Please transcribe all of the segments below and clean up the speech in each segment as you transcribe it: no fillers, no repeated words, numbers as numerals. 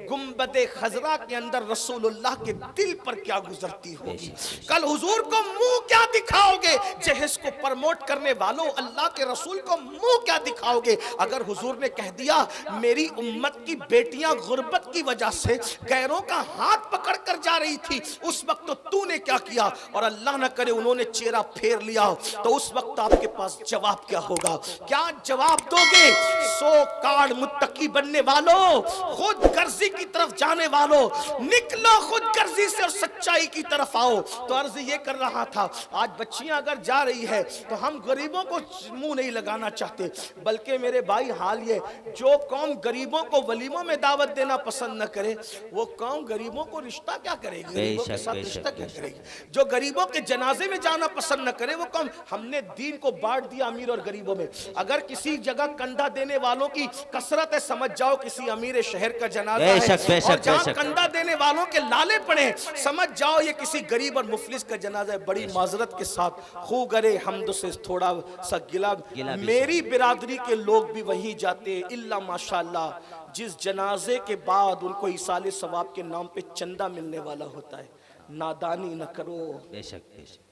गुंबदे खजरा के अंदर रसूलुल्लाह के दिल पर क्या गुजरती होगी। कल हुजूर को मुंह क्या दिखाओगे, जहेज को प्रमोट करने वालों, अल्लाह के रसूल को मुंह क्या दिखाओगे। अगर हुजूर ने कह दिया मेरी उम्मत की बेटियां गुर्बत की वजह से गैरों का हाथ पकड़ कर जा रही थी, उस वक्त तो तूने क्या किया, और अल्लाह न करे उन्होंने चेहरा फेर लिया, तो उस वक्त आपके पास जवाब क्या होगा, क्या जवाब दोगे। सो कार्ड मुत्तकी बनने वालों, खुद गर्जी की तरफ जाने वालों, निकलो खुद गर्जी से और सच्चाई की तरफ आओ। तो अर्ज ये कर रहा था, आज बच्चियां अगर जा रही है तो हम गरीबों को मुंह नहीं लगाना चाहते, बल्कि मेरे भाई हाल ये, जो कौम गरीबों को वलीमों में दावत देना पसंद न करे, वो कौम गरीबों को रिश्ता क्या करेगी, गरीबों के साथ रिश्ता क्या करेगी। जो गरीबों के जनाजे में जाना पसंद न करे, वो कौम, हमने दीन को बांट दिया अमीर और गरीबों में। अगर किसी जगह कंधा देने वालों की कसरत है, समझ जाओ किसी अमीर शहर का जनाजा है, और जहां कंधा देने वालों के लाले पड़े, समझ जाओ ये किसी गरीब और मुफलिस का जनाजा है। बड़ी माजरत के साथ खू गरे हमद से थोड़ा सा गिला, मेरी बिरादरी के लोग भी वहीं जाते हैं, इल्ला माशाअल्लाह जिस जनाजे के बाद उनको इसाले सवाब के नाम पे चंदा मिलने वाला होता है। नादानी न करो, बेशक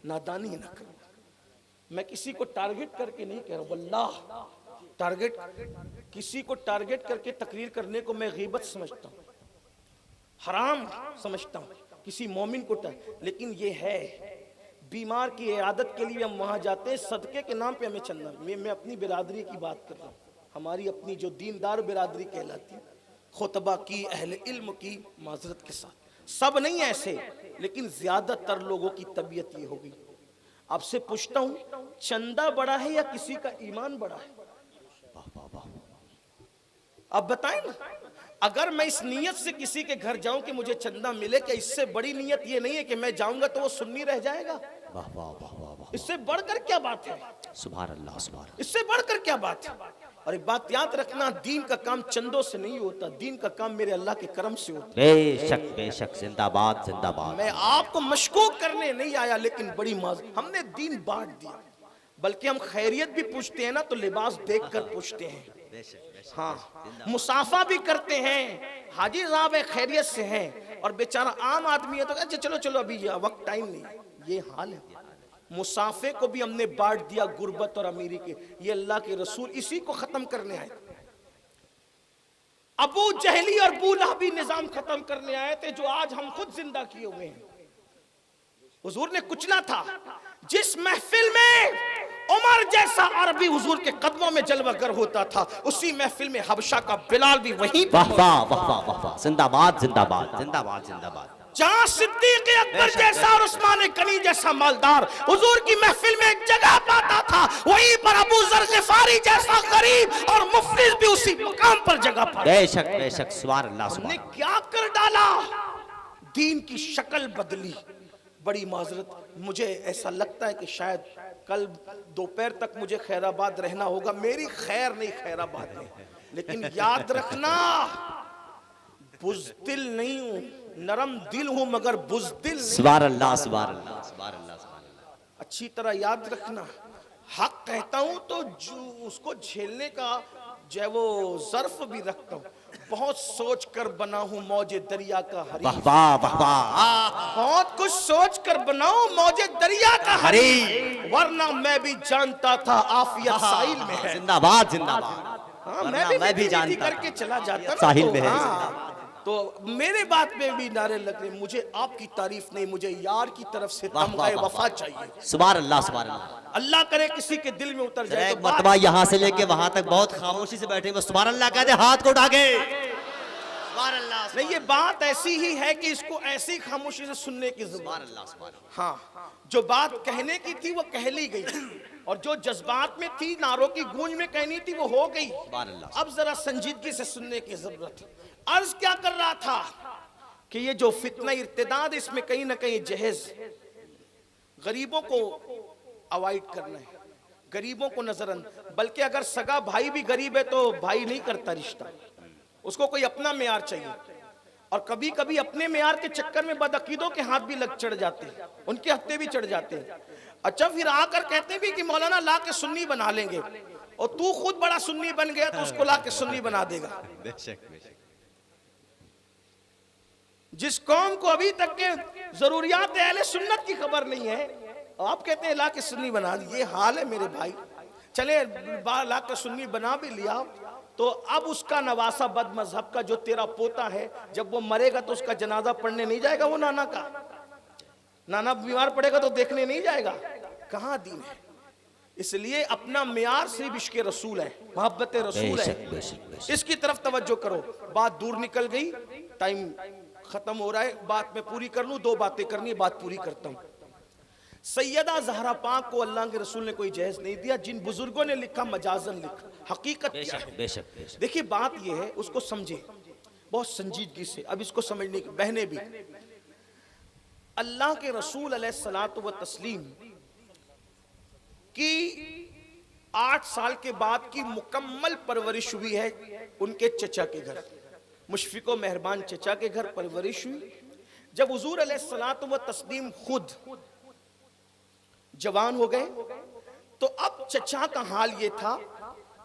नादानी न करो। मैं किसी को टारगेट करके नहीं कह रहा हूं, वल्लाह टारगेट, किसी को टारगेट करके तकरीर करने को मैं गीबत समझता हूं, हराम समझता हूं किसी मोमिन को, लेकिन ये है बीमार की इयादत के लिए हम वहां जाते हैं, सदके के नाम पे हमें चलना। मैं अपनी बिरादरी की बात कर रहा हूं, हमारी अपनी जो दीनदार बिरादरी कहलाती है, खुतबा की, अहले इल्म की, माजरत के साथ सब नहीं ऐसे, लेकिन ज्यादातर लोगों की तबीयत ये हो गई। आपसे पूछता हूं, चंदा बड़ा है या किसी का ईमान बड़ा है? अब बताएं ना, अगर मैं इस नियत से किसी के घर जाऊं कि मुझे चंदा मिले, क्या इससे बड़ी नियत ये नहीं है कि मैं जाऊंगा तो वो सुन्नी रह जाएगा? वाह वाह वाह वाह, इससे बढ़कर क्या बात है? सुभान अल्लाह, सुभान अल्लाह, इससे बढ़कर क्या बात है? और एक बात याद रखना, दीन का काम चंदों से नहीं होता, दीन का काम मेरे अल्लाह के करम से होता है। बेशक बेशक, जिंदाबाद जिंदाबाद। मैं आपको मशकूक करने नहीं आया, लेकिन बड़ी हमने दीन बांट दिया, बल्कि हम खैरियत भी पूछते हैं ना तो लिबास देखकर पूछते हैं। हाँ, मुसाफा भी करते हैं, हाजी साहब खैरियत से हैं, और बेचारा आम आदमी है तो अच्छा चलो चलो अभी वक्त टाइम नहीं, ये हाल है। मुसाफे को भी हमने बांट दिया गुर्बत और अमीरी के। ये अल्लाह के रसूल इसी को खत्म करने आए। अबू जहली और अबू लहबी निजाम खत्म करने आए थे, जो आज हम खुद जिंदा किए हुए हैं। हुजूर ने कुचला था, जिस महफिल में उमर जैसा अरबी हुजूर के कदमों में जलवागर होता था, उसी महफिल में हबशा का बिलाल भी वहीं। वाह वाह वाह वाह वाह, जिंदाबाद जिंदाबाद जिंदाबाद जिंदाबाद। जहां सिद्दीक अकबर जैसा और उस्मान गनी जैसा मालदार हुजूर की महफिल में एक जगह पाता था, वहीं पर अबू जर गिफारी जैसा गरीब और मुफलिस भी उसी मुकाम पर जगह पाता। बेशक बेशक, सुभान अल्लाह। हमने क्या कर डाला, दीन की शक्ल बदली। बड़ी माजरत, मुझे ऐसा लगता है कि शायद कल दोपहर तक मुझे खैराबाद रहना होगा। मेरी खैर नहीं खैराबाद में, लेकिन याद रखना बुज़दिल नहीं हूं, नरम दिल हूं मगर बुज़दिल नहीं। सुभान अल्लाह, सुभान अल्लाह, सुभान अल्लाह, सुभान अल्लाह। अच्छी तरह याद रखना, हक कहता हूं तो जो उसको झेलने का जो है वो ज़र्फ भी रखता हूं। बहुत सोच कर बना हूं मौजे दरिया का हरीफ। वाह वाह वाह, बहुत कुछ सोच कर बनाऊं मौजे दरिया का हरीफ, वरना मैं भी जानता था आफियत साहिल में है। जिंदाबाद जिंदाबाद। हाँ, मैं भी जानता करके चला जाता साहिल में है। तो मेरे बात में भी नारे लग रहे, मुझे आपकी तारीफ नहीं, मुझे यार की तरफ से तमग़े वफा चाहिए। सुभान अल्लाह, सुभान अल्लाह। अल्लाह करे किसी के दिल में उतर जाए। तो मरतबा यहाँ से लेके वहां तक बहुत खामोशी से बैठे हुए सुभान अल्लाह कहते, हाथ को उठा के सुभान अल्लाह। नहीं, ये बात ऐसी ही है कि इसको ऐसी खामोशी से सुनने की सुभान अल्लाह, सुभान अल्लाह। हाँ, जो बात कहने की थी वो कह ली गई, और जो जज्बात में थी, नारों की गूंज में कहनी थी, वो हो गई। अब जरा संजीदगी से सुनने की जरूरत है। अर्ज क्या कर रहा था कि ये जो फितना इर्तिदाद, इसमें कहीं ना कहीं जहेज गरीबों को अवॉइड करना है, गरीबों को नजरअंदाज। बल्कि अगर सगा भाई भी गरीब है तो भाई नहीं करता रिश्ता, उसको कोई अपना मेयार चाहिए। और कभी कभी अपने मेयार के चक्कर में बदअकीदों के हाथ भी लग चढ़ जाते हैं, उनके हत्थे भी चढ़ जाते हैं। अच्छा, फिर आकर कहते भी कि मौलाना ला के सुन्नी बना लेंगे, और तू खुद बड़ा सुन्नी बन गया तो उसको ला के सुन्नी बना देगा। जिस कौम को अभी तक के जरूरियात अहले सुन्नत की खबर नहीं है, आप कहते हैं ला के सुन्नी बना दी। ये हाल है मेरे भाई। चले ला के सुन्नी बना भी लिया तो अब उसका नवासा बद मजहब का जो तेरा पोता है, जब वो मरेगा तो उसका जनाजा पढ़ने नहीं जाएगा। वो नाना का नाना बीमार पड़ेगा तो देखने नहीं जाएगा। कहाँ दीन है? इसलिए अपना मियार सिर्फ इश्क रसूल है, मोहब्बत रसूल है, इसकी तरफ तवज्जो करो। बात दूर निकल गई, टाइम खत्म हो रहा है, बात मैं पूरी कर लूं। दो बातें करनी है, बात पूरी करता हूं। सैयदा ज़हरा पाक को अल्लाह के रसूल ने कोई जहेज नहीं दिया। जिन बुजुर्गों ने लिखा मजाजन लिखा, हकीकत क्या है? देखिए बात यह है, उसको समझे बहुत संजीदगी से। अब इसको समझने की बहने भी, अल्लाह के रसूल अलैहिस्सलातु व तस्लीम की 8 साल के बाद की मुकम्मल परवरिश हुई है उनके चचा के घर, मुशफिको मेहरबान चचा के घर परवरिश हुई। जब हुजूर अलैहिस्सलातु व तस्लीम खुद जवान हो गए तो अब चचा का हाल ये था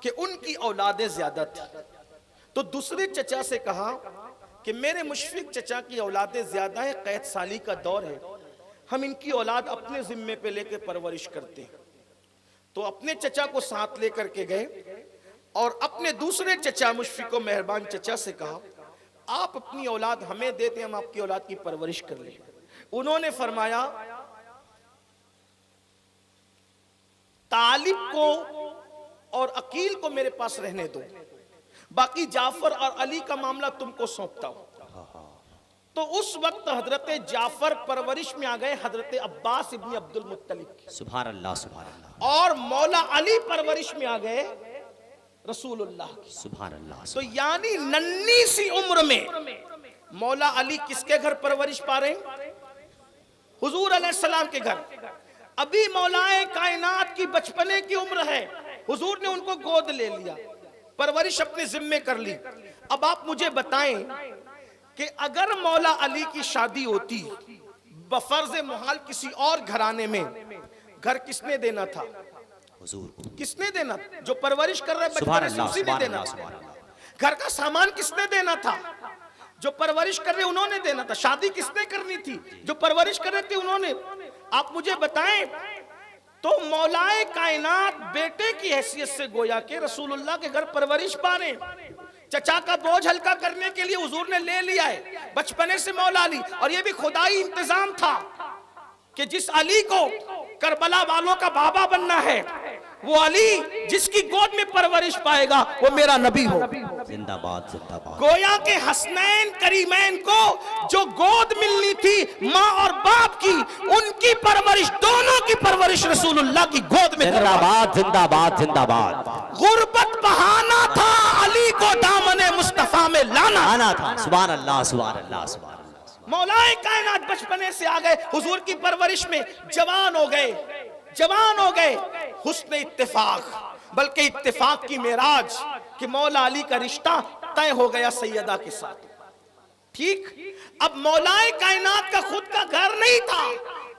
कि उनकी औलादें ज्यादा थी। तो दूसरे चचा से कहा कि मेरे मुशफिक चचा की औलादें ज्यादा है, कैद साली का दौर है, हम इनकी औलाद अपने जिम्मे पे लेके परवरिश करते हैं। तो अपने चचा को साथ लेकर के गए और अपने दूसरे चचा मुशफिको मेहरबान चचा से कहा आप अपनी औलाद हमें देते, हम आपकी औलाद की परवरिश कर लें। उन्होंने फरमाया तालिब को और अकील को मेरे पास रहने दो, बाकी जाफर और अली का मामला तुमको सौंपता हूं। तो उस वक्त हजरत जाफर परवरिश में आ गए हजरत अब्बास इब्न अब्दुल मुत्तलिब की, सुभान अल्लाह सुभान अल्लाह, और मौला अली परवरिश में आ गए रसूलुल्लाह की, सुभान अल्लाह। तो यानी नन्ही सी उम्र में मौला अली किसके घर परवरिश पा रहे हैं? हुजूर अलैहिस्सलाम के घर। अभी मौलाए कायनात की बचपने की उम्र है, हुजूर ने उनको गोद ले लिया, परवरिश अपने जिम्मे कर ली। अब आप मुझे बताएं कि अगर मौला अली की शादी होती बफर्ज मुहाल किसी और घराने में, घर किसने देना था? हुजूर को। किसने देना? जो परवरिश कर रहे बचपन से उसी ने देना था। घर का सामान किसने देना था? जो परवरिश कर रहे उन्होंने देना था। शादी किसने करनी थी? जो परवरिश कर रहे थे उन्होंने। आप मुझे बताएं, तो मौलाए कायनात बेटे की हैसियत से गोया के रसूलुल्लाह के घर परवरिश पा रहे, चचा का बोझ हल्का करने के लिए हुजूर ने ले लिया है बचपने से मौला अली। और ये भी खुदाई इंतजाम था कि जिस अली को करबला वालों का बाबा बनना है, वो अली जिसकी गोद में परवरिश पाएगा वो मेरा नबी हो। जिंदाबाद जिंदाबाद। गोया के हसनैन करीमैन को जो गोद मिलनी थी माँ और बाप की, उनकी परवरिश, दोनों की परवरिश रसूलुल्लाह की गोद में। जिंदाबाद जिंदाबाद जिंदाबाद। गुर्बत बहाना था, अली को दामने मुस्तफा में लाना था। सुभान अल्लाह सुभान अल्लाह सुभान अल्लाह। मौलाए कायनात बचपने से आ गए हुजूर की परवरिश में, जवान हो गए, जवान हो गए, हुस्न इत्तेफाक, बल्कि इत्तेफाक की मेराज कि मौला अली का रिश्ता तय हो गया सैयदा के साथ। ठीक, अब मौलाए कायनात का खुद का घर नहीं था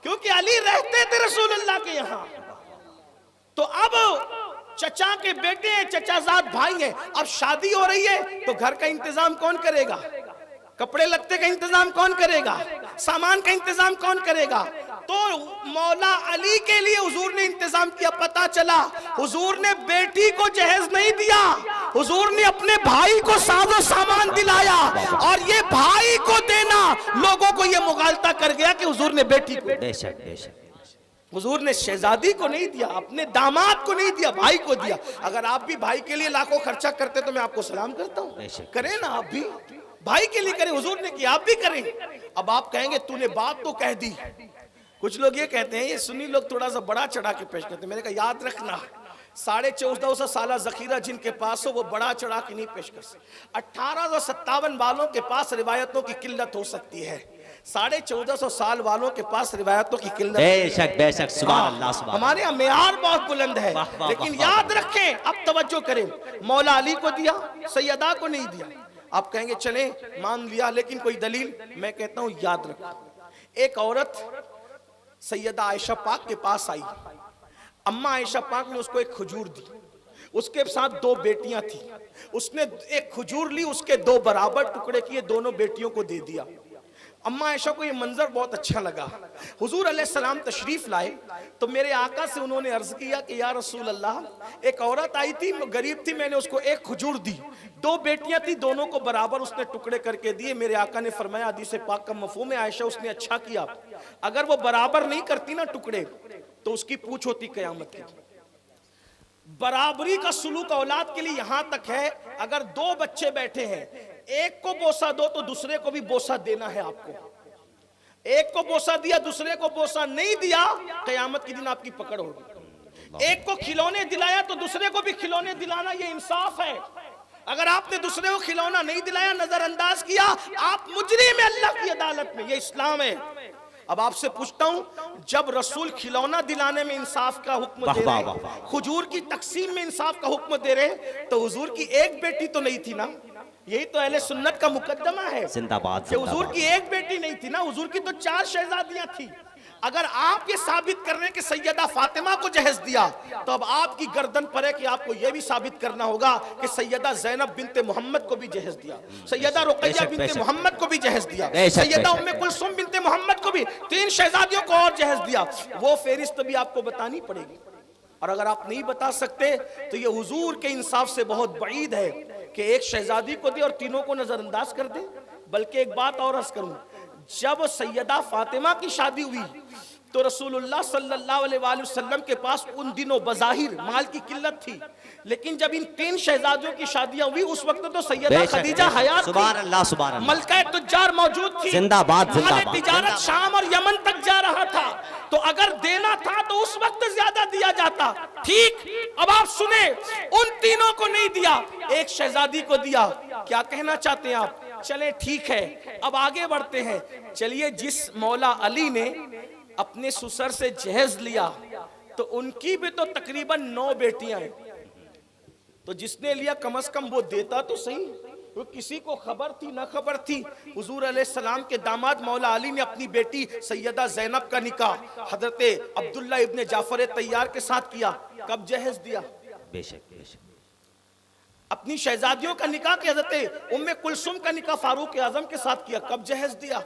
क्योंकि अली रहते थे रसूलुल्लाह के यहाँ। तो अब चचा के बेटे हैं, चचाजाद भाई हैं, अब शादी हो रही है तो घर का इंतजाम कौन करेगा? कपड़े लत्ते का इंतजाम कौन करेगा? सामान का इंतजाम कौन करेगा? तो मौला अली के लिए हुजूर ने इंतजाम किया। पता चला हुजूर ने बेटी को जहेज नहीं दिया, हुजूर ने अपने भाई को साजो सामान दिलाया, और ये भाई को देना लोगों को ये मुगालता कर गया कि हुजूर ने बेटी को, बेशक बेशक, हुजूर ने शहजादी को नहीं दिया, अपने दामाद को नहीं दिया, भाई को दिया। अगर आप भी भाई के लिए लाखों खर्चा करते तो मैं आपको सलाम करता हूँ, करें ना आप भी, भाई के लिए करें, हुजूर ने किया आप भी करें। अब आप कहेंगे तूने बात तो कह दी। कुछ लोग ये कहते हैं, ये सुन्नी लोग थोड़ा सा बड़ा चढ़ा के पेश करते हैं। मैंने कहा याद रखना 1450 साल जखीरा जिनके पास हो वो बड़ा चढ़ा के नहीं पेश कर सकते। 1857 वालों के पास रिवायतों की किल्लत हो सकती है, 1450 साल वालों के पास रिवायतों की किल्लत। बेशक बेशक, सुभान अल्लाह सुभान। हमारे यहाँ मेयार बहुत बुलंद है, लेकिन याद रखें, अब तवज्जो करें, मौला अली को दिया, सैयदा को नहीं दिया। आप कहेंगे चले मान लिया, लेकिन कोई दलील? मैं कहता हूँ याद रखो। एक औरत सैयदा आयशा पाक के पास आई, अम्मा आयशा पाक ने उसको एक खजूर दी, उसके साथ 2 बेटियां थी, उसने एक खजूर ली, उसके 2 बराबर टुकड़े किए, दोनों बेटियों को दे दिया। अम्मा आयशा को ये मंजर बहुत अच्छा लगा। हुजूर अलैहिस्सलाम तशरीफ लाए तो मेरे आका से उन्होंने अर्ज किया कि या रसूल अल्लाह, एक औरत आई थी, गरीब थी, मैंने उसको एक खजूर दी, 2 बेटियां थी, दोनों को बराबर उसने टुकड़े करके दिए। मेरे आका ने फरमाया, हदीस पाक का मफहूम है आयशा उसने अच्छा किया, अगर वो बराबर नहीं करती ना टुकड़े तो उसकी पूछ होती कयामत की। बराबरी का सुलूक औलाद के लिए यहां तक है, अगर 2 बच्चे बैठे हैं, एक को बोसा दो तो दूसरे को भी बोसा देना है आपको। एक को बोसा दिया, दूसरे को बोसा नहीं दिया, कयामत के दिन आपकी पकड़ होगी। एक को खिलौने दिलाया तो दूसरे को भी खिलौने दिलाना, ये इंसाफ है। अगर आपने दूसरे को खिलौना नहीं दिलाया, नजरअंदाज किया, आप मुजरिम है अल्लाह की अदालत में। ये इस्लाम है। अब आपसे पूछता हूं, जब रसूल खिलौना दिलाने में इंसाफ का हुक्म दे रहे, खजूर की तकसीम में इंसाफ का हुक्म दे रहे, तो हुजूर की एक बेटी तो नहीं थी ना? यही तो अहले सुन्नत का मुकद्दमा है। जिंदाबाद। हुजूर की एक बेटी नहीं थी ना, हुजूर की तो 4 शहजादियां थी। अगर आप ये साबित कर रहे हैं कि सैयदा फातिमा को जहेज दिया, तो अब आपकी गर्दन पर है कि आपको यह भी साबित करना होगा कि सैयदा ज़ैनब बिनते मोहम्मद को भी जहेज दिया, सैयदा रुकैया बिनते मोहम्मद को भी जहेज दिया, सैयदा उम्मे कुलसूम बिनते मोहम्मद को भी, 3 शहजादियों को और जहेज दिया। वो फेरिस्त भी आपको बतानी पड़ेगी। और अगर आप नहीं बता सकते तो ये हुजूर के इंसाफ से बहुत बईद है कि एक शहजादी को दे और तीनों को नजरअंदाज कर दे। बल्कि एक बात और अर्ज करूं, जब सैयदा फातिमा की शादी हुई तो रसूलुल्लाह सल्लल्लाहु अलैहि वसल्लम के पास उन दिनों बज़ाहिर माल की किल्लत थी, लेकिन जब इन 3 शहजादियों की शादियां हुई उस वक्त तो सैयदा खदीजा हयात थी, सुभान अल्लाह, सुभान अल्लाह, मलका तुज्जार मौजूद थी, जिंदाबाद, जिंदाबाद। तिजारत शाम और यमन तक जा रहा था, तो अगर देना था तो उस वक्त ज्यादा दिया जाता। ठीक, अब आप सुने, उन तीनों को नहीं दिया, एक शहजादी को दिया। क्या कहना चाहते हैं आप? चले ठीक है, अब आगे बढ़ते हैं। चलिए, जिस मौला अली ने अपने ससुर से जहेज लिया तो उनकी भी तो तकरीबन 9 बेटियां हैं, तो जिसने लिया कम से कम वो देता तो सही। तो किसी को खबर थी ना खबर थी, हुजूर अलैहिस्सलाम के दामाद मौला अली ने अपनी बेटी सैयदा ज़ैनब का निकाह हजरत अब्दुल्ला इब्ने जाफर तैयार के साथ किया। कब जहेज दिया? बेशक बेशक। अपनी शहजादियों का निकाह के हजरत उम्मे कुलसुम का निकाह फारूक आजम के साथ किया। कब जहेज दिया?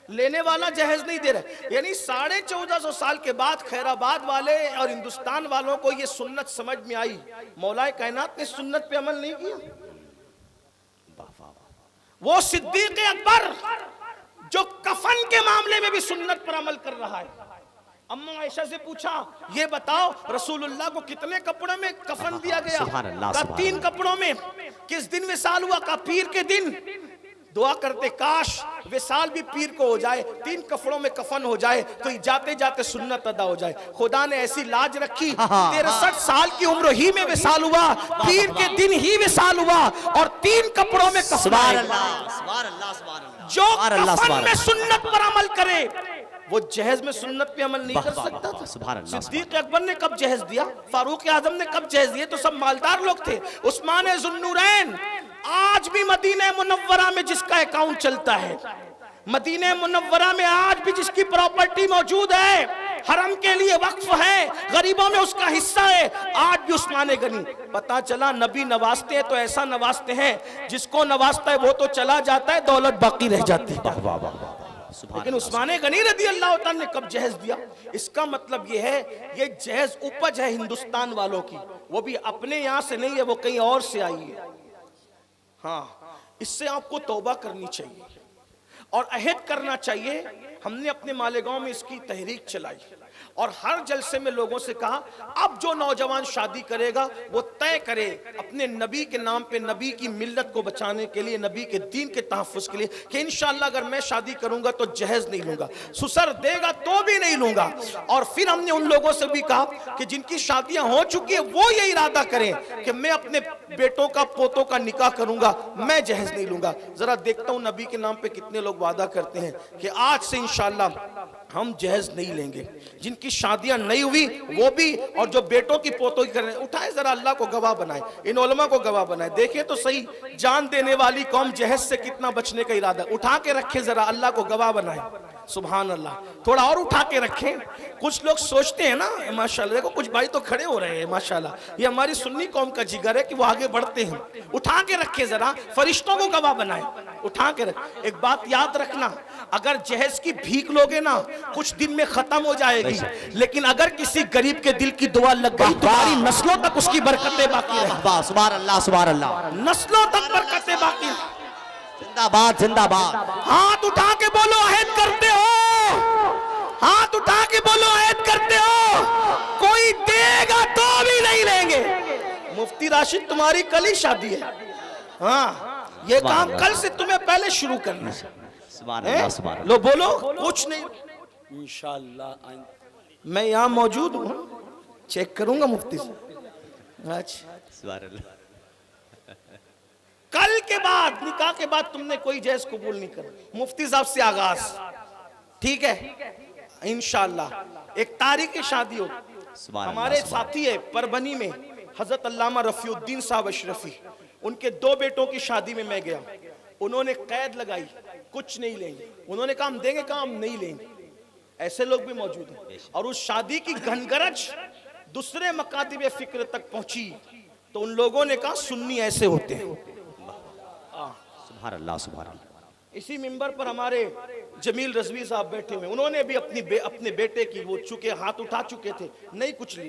लेने वाला जहेज नहीं दे रहे। यानी 1450 साल के बाद खैराबाद वाले और हिंदुस्तान वालों को ये सुन्नत समझ में आई, मौलाए कायनात ने सुन्नत पे अमल नहीं किया। वो सिद्दीक अकबर जो कफन के मामले में भी सुन्नत पर अमल कर रहा है। अम्मा आयशा से पूछा, ये बताओ रसूलुल्लाह को कितने कपड़ों में कफन दिया गया? का 3 कपड़ों में। किस दिन विसाल हुआ? का पीर के दिन। दुआ करते काश विसाल भी पीर को हो जाए, 3 कपड़ों में कफन हो जाए तो जाते जाते सुन्नत अदा हो जाए। खुदा ने ऐसी लाज रखी, 63 साल की उम्र ही में विसाल हुआ, पीर के दिन ही विसाल हुआ और 3 कपड़ों में कफन। जो कफन में सुन्नत पर अमल करे वो जहेज में सुन्नत पे अमल नहीं कर सकता था। सिद्दीक अकबर ने कब जहेज दिया? फारूक आजम ने कब जहेज दिया? तो सब मालदार लोग थे। उस्मान ज़ुन्नूरैन आज भी मदीना मुनव्वरा में जिसका अकाउंट चलता है, मदीना मुनव्वरा में आज भी जिसकी प्रॉपर्टी मौजूद है, हरम के लिए वक्फ है, गरीबों में उसका हिस्सा है, आज भी उस्मान गनी। पता चला नबी नवाजते हैं तो ऐसा नवाजते हैं, जिसको नवाजता है वो तो चला जाता है, दौलत बाकी रह जाती है। लेकिन उस्मान गनी रज़ी अल्लाह तआला ने कब जहेज दिया? इसका मतलब ये है, ये जहेज उपज है हिंदुस्तान वालों की, वो भी अपने यहाँ से नहीं है, वो कहीं और से आई है। हाँ, इससे आपको तौबा करनी चाहिए और अहद करना चाहिए। हमने अपने मालेगांव में इसकी तहरीक चलाई और हर जलसे में लोगों से कहा, अब जो नौजवान शादी करेगा वो तय करे अपने नबी के नाम पे, नबी की मिल्लत को बचाने के लिए, नबी के दीन के तहफ़्फ़ुज़ के लिए, कि इंशाअल्लाह अगर मैं शादी करूंगा तो जहेज नहीं लूंगा, ससुर देगा तो भी नहीं लूंगा। और फिर हमने उन लोगों से भी कहा कि जिनकी शादियां हो चुकी है वो ये इरादा करें कि मैं अपने बेटों का, पोतों का निकाह करूंगा, मैं जहेज नहीं लूंगा। जरा देखता हूं नबी के नाम पे कितने लोग वादा करते हैं कि आज से इंशाअल्लाह हम जहेज नहीं लेंगे। जिनकी शादियां नहीं हुई वो भी, और जो बेटों की पोतों की कर रहे हैं, उठाए जरा, अल्लाह को गवाह बनाए, इन उलमा को गवाह बनाए। देखे तो सही, जान देने वाली कौम जहेज से कितना बचने का इरादा, उठा के रखे जरा, अल्लाह को गवाह बनाए। सुभान अल्लाह, थोड़ा और उठा के रखें। कुछ लोग सोचते हैं ना, माशाल्लाह, देखो कुछ भाई तो खड़े हो रहे हैं माशाल्लाह, ये हमारी सुन्नी कौम का जिगर है कि वो आगे बढ़ते हैं। उठा के रखे जरा, फरिश्तों को गवाह बनाए, उठा के रख। एक बात याद रखना, अगर जहेज की भीख लोगे ना कुछ दिन में खत्म हो जाएगी, लेकिन अगर किसी गरीब के दिल की दुआ लग गई तुम्हारी नस्लों तक उसकी बरकतें बाकी रहेंगी। वाह सुभान अल्लाह सुभान अल्लाह। नस्लों तक बरकतें बाकी। जिंदाबाद जिंदाबाद। हाथ उठा के बोलो अहद करते हो, हाथ उठा के बोलो अहद करते हो। कोई देगा तो भी नहीं लेंगे। मुफ्ती राशिद तुम्हारी कल ही शादी है, हाँ ये काम कल से तुम्हें पहले शुरू करना है। सुभान अल्लाह सुभान अल्लाह। लो बोलो कुछ नहीं, इंशाअल्लाह मैं यहाँ मौजूद हूँ, चेक करूंगा मुफ्ती से। अच्छा सुभान अल्लाह। कल के बाद निकाह के बाद तुमने कोई जहेज कबूल नहीं कर, मुफ्ती साहब से आगाज, ठीक है इंशाअल्लाह। एक तारीख की शादी हो, हमारे साथी है परभनी में हजरत अल्लामा रफीउद्दीन साहब अशरफी, उनके 2 बेटों की शादी में मैं गया, उन्होंने कैद लगाई कुछ नहीं लेंगे, उन्होंने कहा हम देंगे, कहा हम नहीं लेंगे। ऐसे लोग भी मौजूद हैं। और उस शादी की घनगरज दूसरे मकातिब फिक्र तक पहुंची तो उन लोगों ने कहा सुन्नी ऐसे होते हैं। सुभान अल्लाह सुभान अल्लाह। इसी मिंबर पर हमारे जमील रजवी साहब बैठे हुए, उन्होंने भी अपने बेटे की वो चुके हाथ उठा चुके थे, नहीं कुछ लिया।